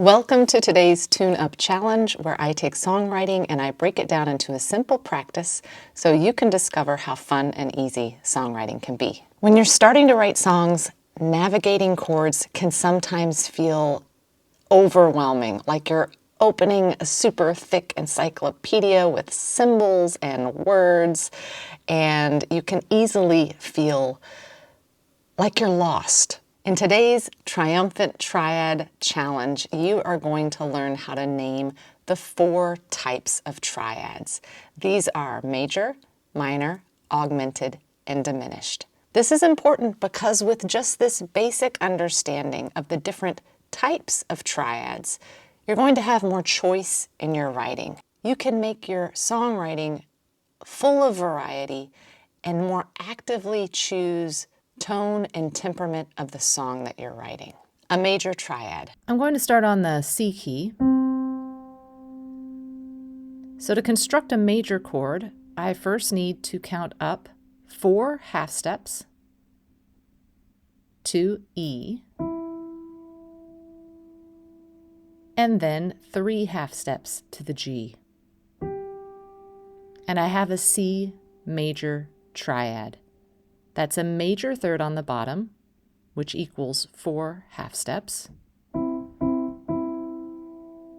Welcome to today's TuneUp challenge, where I take songwriting and I break it down into a simple practice so you can discover how fun and easy songwriting can be. When you're starting to write songs, navigating chords can sometimes feel overwhelming, like you're opening a super thick encyclopedia with symbols and words, and you can easily feel like you're lost. In today's Triumphant Triad challenge, you are going to learn how to name the 4 types of triads. These are major, minor, augmented, and diminished. This is important because with just this basic understanding of the different types of triads, you're going to have more choice in your writing. You can make your songwriting full of variety and more actively choose tone and temperament of the song that you're writing. A major triad. I'm going to start on the C key. So to construct a major chord, I first need to count up 4 half steps to E, and then 3 half steps to the G. And I have a C major triad. That's a major third on the bottom, which equals 4 half steps,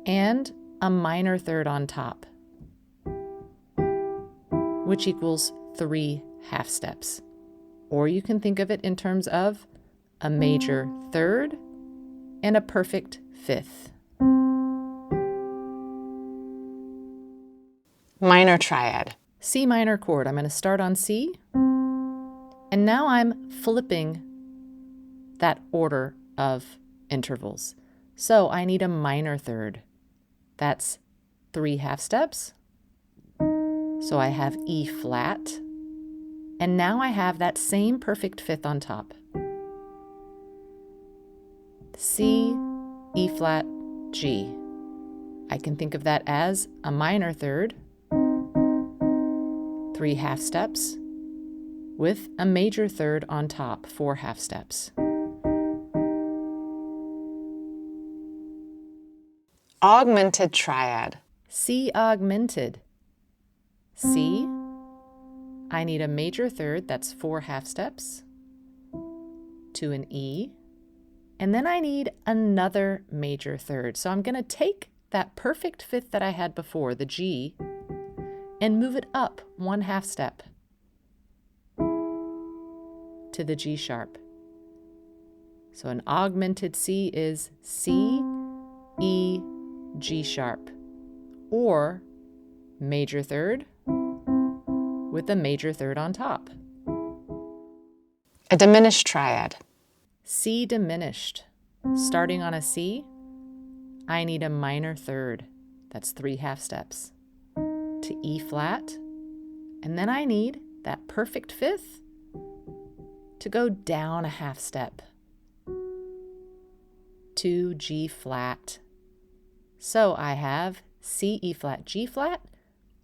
and a minor third on top, which equals 3 half steps. Or you can think of it in terms of a major third and a perfect fifth. Minor triad. C minor chord. I'm going to start on C. And now I'm flipping that order of intervals. So I need a minor third. That's 3 half steps. So I have E flat. And now I have that same perfect fifth on top. C, E flat, G. I can think of that as a minor third, 3 half steps, with a major third on top, 4 half steps. Augmented triad. C augmented. C, I need a major third, that's 4 half steps, to an E, and then I need another major third. So I'm going to take that perfect fifth that I had before, the G, and move it up 1 half step to the G sharp. So an augmented C is C, E, G sharp, or major third with a major third on top. A diminished triad. C diminished. Starting on a C, I need a minor third. That's 3 half steps to E flat, and then I need that perfect fifth to go down a half step to G flat. So I have C, E flat, G flat,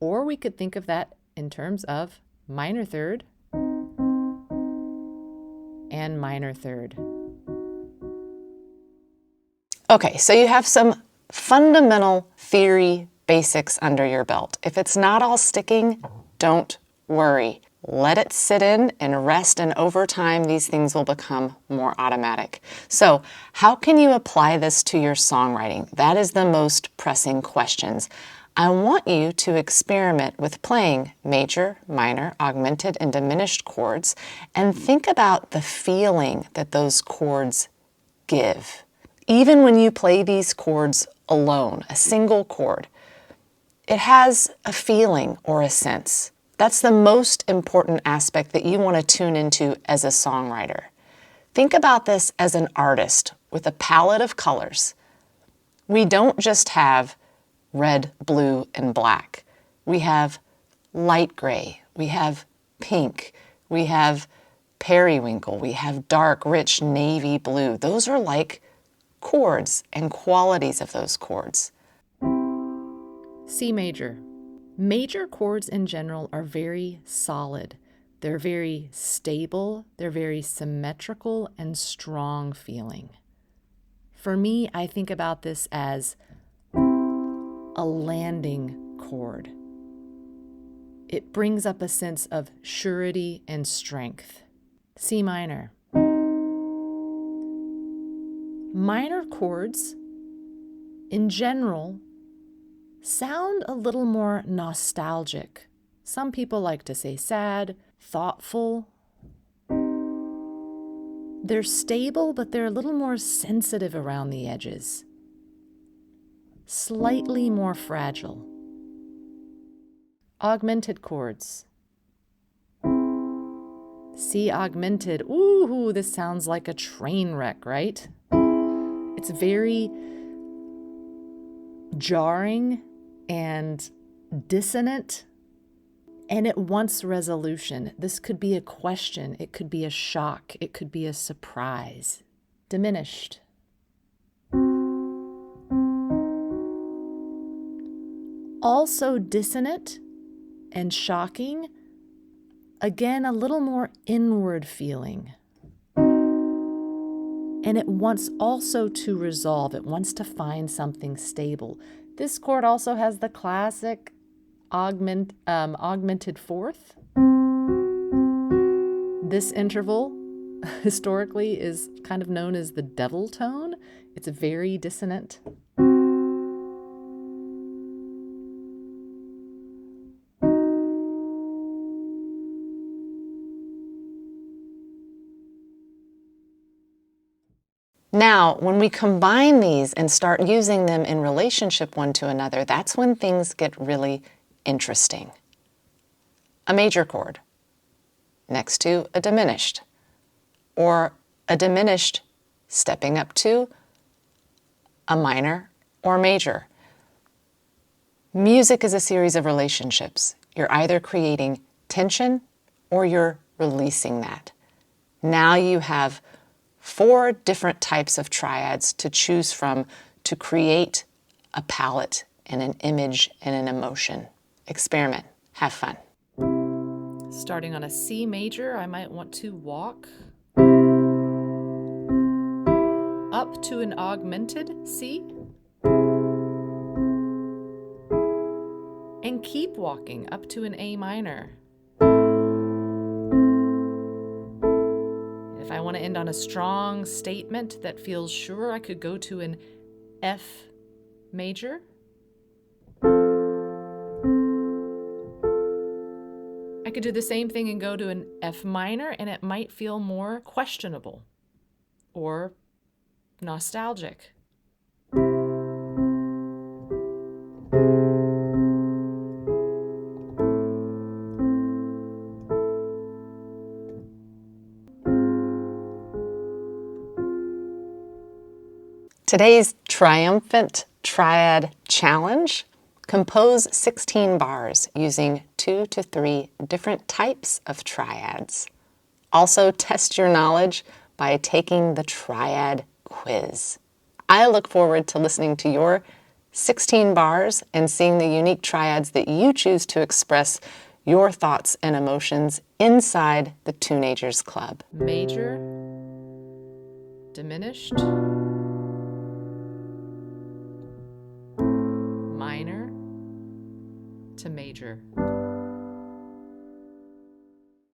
or we could think of that in terms of minor third and minor third. Okay, so you have some fundamental theory basics under your belt. If it's not all sticking, don't worry. Let it sit in and rest, and over time, these things will become more automatic. So, how can you apply this to your songwriting? That is the most pressing questions. I want you to experiment with playing major, minor, augmented, and diminished chords, and think about the feeling that those chords give. Even when you play these chords alone, a single chord, it has a feeling or a sense. That's the most important aspect that you want to tune into as a songwriter. Think about this as an artist with a palette of colors. We don't just have red, blue, and black. We have light gray, we have pink, we have periwinkle, we have dark, rich navy blue. Those are like chords and qualities of those chords. C major. Major chords in general are very solid. They're very stable, they're very symmetrical and strong feeling. For me, I think about this as a landing chord. It brings up a sense of surety and strength. C minor. Minor chords, in general, sound a little more nostalgic. Some people like to say sad, thoughtful. They're stable, but they're a little more sensitive around the edges. Slightly more fragile. Augmented chords. C augmented. Ooh, this sounds like a train wreck, right? It's very jarring and dissonant, and it wants resolution. This could be a question, it could be a shock, it could be a surprise. Diminished. Also dissonant and shocking, again, a little more inward feeling. And it wants also to resolve. It wants to find something stable. This chord also has the classic augmented fourth. This interval historically is kind of known as the devil tone. It's very dissonant. Now, when we combine these and start using them in relationship one to another, that's when things get really interesting. A major chord next to a diminished, or a diminished stepping up to a minor or major. Music is a series of relationships. You're either creating tension or you're releasing that. Now you have 4 different types of triads to choose from to create a palette and an image and an emotion. Experiment. Have fun. Starting on a C major, I might want to walk up to an augmented C and keep walking up to an A minor. If I want to end on a strong statement that feels sure, I could go to an F major. I could do the same thing and go to an F minor, and it might feel more questionable or nostalgic. Today's Triumphant Triad Challenge: compose 16 bars using 2 to 3 different types of triads. Also, test your knowledge by taking the Triad quiz. I look forward to listening to your 16 bars and seeing the unique triads that you choose to express your thoughts and emotions inside the Tuneagers Club. Major, diminished, minor to major.